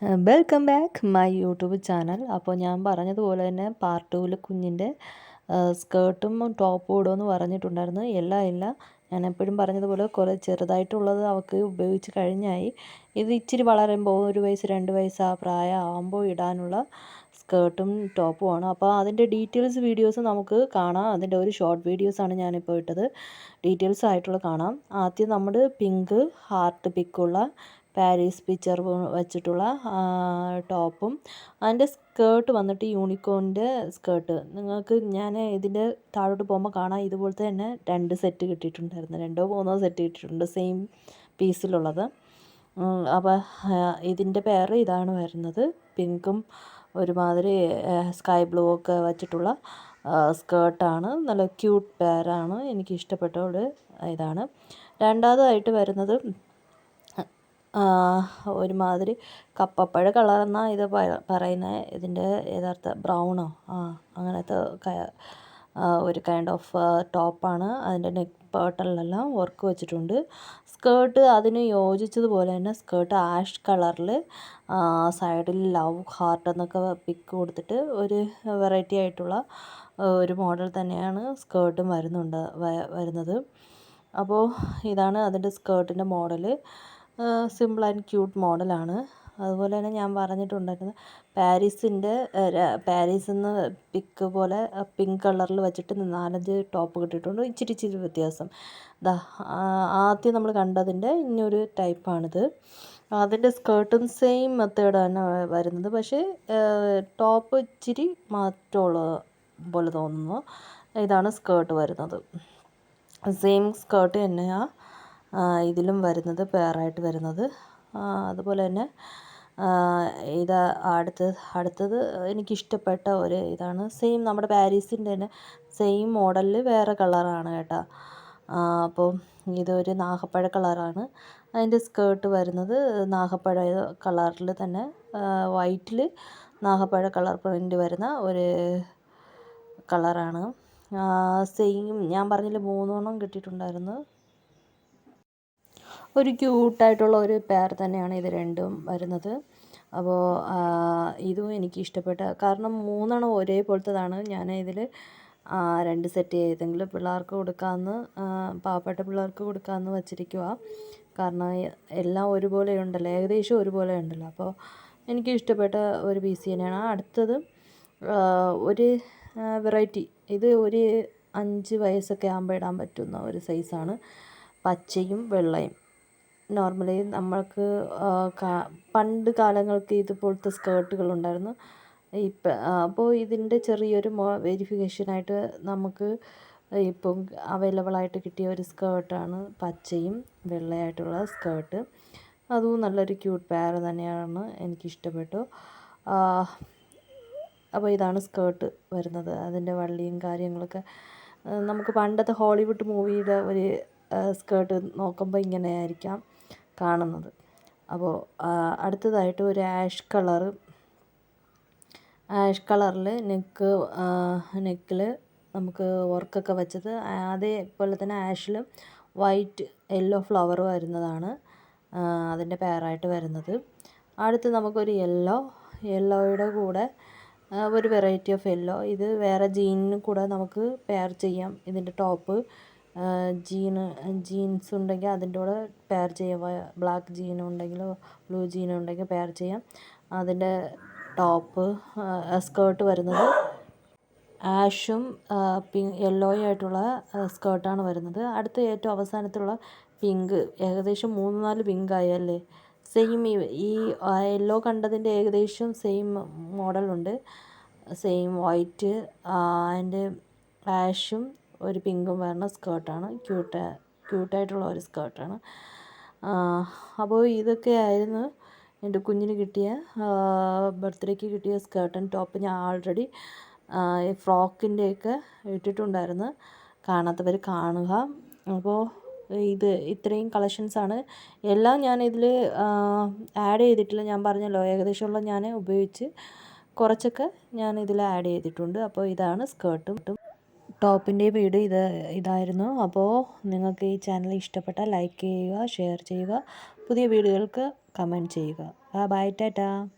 Welcome back my YouTube channel. അപ്പോൾ ഞാൻ പറഞ്ഞതുപോലെ തന്നെ പാർട്ട് 2-ൽ കുഞ്ഞിൻ്റെ സ്കേർട്ടും ടോപ്പും ഇടുമെന്ന് പറഞ്ഞിട്ടുണ്ടായിരുന്നു. ഇല്ല, ഞാൻ എപ്പോഴും പറഞ്ഞതുപോലെ കുറേ ചെറുതായിട്ടുള്ളത് അവൾക്ക് ഉപയോഗിച്ച് കഴിഞ്ഞായി. ഇത് ഇച്ചിരി വളരുമ്പോൾ 1 വയസ്സ് 2 വയസ്സ് ആ പ്രായമാകുമ്പോൾ ഇടാനുള്ള സ്കേർട്ടും ടോപ്പുമാണ്. അപ്പോൾ അതിൻ്റെ ഡീറ്റെയിൽസ് വീഡിയോസ് നമുക്ക് കാണാം. അതിൻ്റെ ഒരു ഷോർട്ട് വീഡിയോസാണ് ഞാനിപ്പോൾ ഇട്ടത്. ഡീറ്റെയിൽസ് ആയിട്ടുള്ള കാണാം. ആദ്യം നമ്മൾ പിങ്ക് ഹാർട്ട് പിക്കുള്ള പാരീസ് പിക്ചർ വെച്ചിട്ടുള്ള ടോപ്പും അതിൻ്റെ സ്കേർട്ട് വന്നിട്ട് യൂണിക്കോണിൻ്റെ സ്കേർട്ട്. നിങ്ങൾക്ക് ഞാൻ ഇതിൻ്റെ താഴോട്ട് പോകുമ്പോൾ കാണാം, ഇതുപോലത്തെ തന്നെ 2 സെറ്റ് കിട്ടിയിട്ടുണ്ടായിരുന്നു. 2ഓ 3ഓ സെറ്റ് കിട്ടിയിട്ടുണ്ട്, സെയിം പീസിലുള്ളത്. അപ്പോൾ ഇതിൻ്റെ പെയർ ഇതാണ് വരുന്നത്. പിങ്കും ഒരുമാതിരി സ്കൈ ബ്ലൂ ഒക്കെ വെച്ചിട്ടുള്ള സ്കേർട്ടാണ്. നല്ല ക്യൂട്ട് പെയറാണ്. എനിക്ക് ഇഷ്ടപ്പെട്ട ഒരു ഇതാണ്. രണ്ടാമതായിട്ട് വരുന്നത് ഒരുമാതിരി കപ്പപ്പഴ കളറെന്നാണ് ഇത് പറയുന്നത്. ഇതിൻ്റെ യഥാർത്ഥ ബ്രൗണോ അങ്ങനത്തെ ഒരു കൈൻഡ് ഓഫ് ടോപ്പാണ്. അതിൻ്റെ നെക്ക് പാർട്ടിലെല്ലാം വർക്ക് വെച്ചിട്ടുണ്ട്. സ്കേർട്ട് അതിന് യോജിച്ചതുപോലെ തന്നെ സ്കേർട്ട് ആഷ് കളറിൽ സൈഡിൽ ലവ് ഹാർട്ട് എന്നൊക്കെ പിക്ക് കൊടുത്തിട്ട് ഒരു വെറൈറ്റി ആയിട്ടുള്ള ഒരു മോഡൽ തന്നെയാണ് സ്കേർട്ടും വരുന്നത്. അപ്പോൾ ഇതാണ് അതിൻ്റെ സ്കേർട്ടിൻ്റെ മോഡൽ. സിമ്പിൾ ആൻഡ് ക്യൂട്ട് മോഡലാണ്. അതുപോലെ തന്നെ ഞാൻ പറഞ്ഞിട്ടുണ്ടായിരുന്നു, പാരീസിൽ നിന്ന് പിക്ക് പോലെ പിങ്ക് കളറിൽ വെച്ചിട്ട് 4-5 ടോപ്പ് കിട്ടിയിട്ടുണ്ട്. ഇച്ചിരി വ്യത്യാസം. ആദ്യം നമ്മൾ കണ്ടതിൻ്റെ ഇനിയൊരു ടൈപ്പാണിത്. അതിൻ്റെ സ്കേർട്ടും സെയിം മെത്തേഡ് തന്നെ വരുന്നത്, പക്ഷേ ടോപ്പ് ഇച്ചിരി മാറ്റമുള്ള പോലെ തോന്നുന്നു. ഇതാണ് സ്കേർട്ട് വരുന്നത്. സെയിം സ്കേർട്ട് തന്നെയാണ് ഇതിലും വരുന്നത്, പെയറായിട്ട് വരുന്നത്. അതുപോലെ തന്നെ ഇത് അടുത്തത് എനിക്കിഷ്ടപ്പെട്ട ഒരു ഇതാണ്. സെയിം നമ്മുടെ പാരീസിൻ്റെ തന്നെ സെയിം മോഡലിൽ വേറെ കളറാണ് കേട്ടോ. അപ്പോൾ ഇതൊരു നാഗപ്പഴ കളറാണ്. അതിൻ്റെ സ്കേർട്ട് വരുന്നത് നാഗപ്പഴ കളറിൽ തന്നെ വൈറ്റിൽ നാഗപ്പഴ കളർ പ്രിൻ്റ് വരുന്ന ഒരു കളറാണ്. സെയിം ഞാൻ പറഞ്ഞില്ല 3 കിട്ടിയിട്ടുണ്ടായിരുന്നു. ഒരു ക്യൂട്ടായിട്ടുള്ള ഒരു പെയർ തന്നെയാണ് ഇത് രണ്ടും വരുന്നത്. അപ്പോൾ ഇതും എനിക്ക് ഇഷ്ടപ്പെട്ട, കാരണം 3 ഒരേപോലത്തതാണ്. ഞാൻ ഇതിൽ 2 സെറ്റ് ഏതെങ്കിലും പിള്ളേർക്ക് കൊടുക്കാമെന്ന്, പാവപ്പെട്ട പിള്ളേർക്ക് കൊടുക്കാമെന്ന് വച്ചിരിക്കുക. കാരണം എല്ലാം ഒരുപോലെ ഉണ്ടല്ലോ, ഏകദേശം ഒരുപോലെ ഉണ്ടല്ലോ. അപ്പോൾ എനിക്ക് ഇഷ്ടപ്പെട്ട ഒരു പീസ് തന്നെയാണ്. അടുത്തത് ഒരു വെറൈറ്റി, ഇത് ഒരു 5 വയസ്സൊക്കെ ആകുമ്പോൾ ഇടാൻ പറ്റുന്ന ഒരു സൈസാണ്. പച്ചയും വെള്ളയും. നോർമലി നമ്മൾക്ക് പണ്ട് കാലങ്ങൾക്ക് ഇതുപോലത്തെ സ്കേർട്ടുകളുണ്ടായിരുന്നു. അപ്പോൾ ഇതിൻ്റെ ചെറിയൊരു വെരിഫിക്കേഷനായിട്ട് നമുക്ക് ഇപ്പം അവൈലബിളായിട്ട് കിട്ടിയ ഒരു സ്കേർട്ടാണ് പച്ചയും വെള്ളയായിട്ടുള്ള സ്കേർട്ട്. അതും നല്ലൊരു ക്യൂട്ട് പെയർ തന്നെയാണ്, എനിക്കിഷ്ടപ്പെട്ടു. അപ്പോൾ ഇതാണ് സ്കേർട്ട് വരുന്നത്. അതിൻ്റെ വള്ളിയും കാര്യങ്ങളൊക്കെ നമുക്ക് പണ്ടത്തെ ഹോളിവുഡ് മൂവിയുടെ ഒരു സ്കേർട്ട് നോക്കുമ്പോൾ ഇങ്ങനെയായിരിക്കാം കാണുന്നത്. അപ്പോൾ അടുത്തതായിട്ട് ഒരു ആഷ് കളറിൽ നെക്കിൽ നമുക്ക് വർക്കൊക്കെ വെച്ചത്, അതേപോലെ തന്നെ ആഷിലും വൈറ്റ് യെല്ലോ ഫ്ലവർ വരുന്നതാണ് അതിൻ്റെ പെയറായിട്ട് വരുന്നത്. അടുത്ത് നമുക്കൊരു യെല്ലോയുടെ കൂടെ ഒരു വെറൈറ്റി ഓഫ് യെല്ലോ. ഇത് വേറെ ജീനിനും കൂടെ നമുക്ക് പെയർ ചെയ്യാം. ഇതിൻ്റെ ടോപ്പ് ജീൻസ് ഉണ്ടെങ്കിൽ അതിൻ്റെ കൂടെ പെയർ ചെയ്യാം. ബ്ലാക്ക് ജീനുണ്ടെങ്കിലോ ബ്ലൂ ജീനുണ്ടെങ്കിൽ പെയർ ചെയ്യാം. അതിൻ്റെ ടോപ്പ് സ്കേർട്ട് വരുന്നത് ആഷും യെല്ലോയും ആയിട്ടുള്ള സ്കേർട്ടാണ് വരുന്നത്. അടുത്ത ഏറ്റവും അവസാനത്തുള്ള പിങ്ക്, ഏകദേശം 3-4 പിങ്കായല്ലേ. സെയിം ഈ യെല്ലോ കണ്ടതിൻ്റെ ഏകദേശം സെയിം മോഡലുണ്ട്. സെയിം വൈറ്റ് ആൻഡ് ആഷും ഒരു പിങ്കും വരുന്ന സ്കേർട്ടാണ്. ക്യൂട്ടായിട്ടുള്ള ഒരു സ്കേർട്ടാണ്. അപ്പോൾ ഇതൊക്കെയായിരുന്നു എൻ്റെ കുഞ്ഞിന് കിട്ടിയ ബർത്ത്ഡേക്ക് കിട്ടിയ സ്കേർട്ട് ആൻഡ് ടോപ്പ്. ഞാൻ ആൾറെഡി ഫ്രോക്കിൻ്റെയൊക്കെ ഇട്ടിട്ടുണ്ടായിരുന്നു, കാണാത്തവർ കാണുക. അപ്പോൾ ഇത്രയും കളക്ഷൻസാണ്. എല്ലാം ഞാൻ ഇതിൽ ആഡ് ചെയ്തിട്ടില്ല. ഞാൻ പറഞ്ഞല്ലോ, ഏകദേശമുള്ള ഞാൻ ഉപയോഗിച്ച് കുറച്ചൊക്കെ ഞാൻ ഇതിൽ ആഡ് ചെയ്തിട്ടുണ്ട്. അപ്പോൾ ഇതാണ് സ്കേർട്ടും ടോപ്പിൻ്റെ വീഡിയോ ഇതായിരുന്നു. അപ്പോൾ നിങ്ങൾക്ക് ഈ ചാനൽ ഇഷ്ടപ്പെട്ടാൽ ലൈക്ക് ചെയ്യുക, ഷെയർ ചെയ്യുക. പുതിയ വീഡിയോകൾക്ക് കമൻറ്റ് ചെയ്യുക. ബൈ ടാറ്റാ.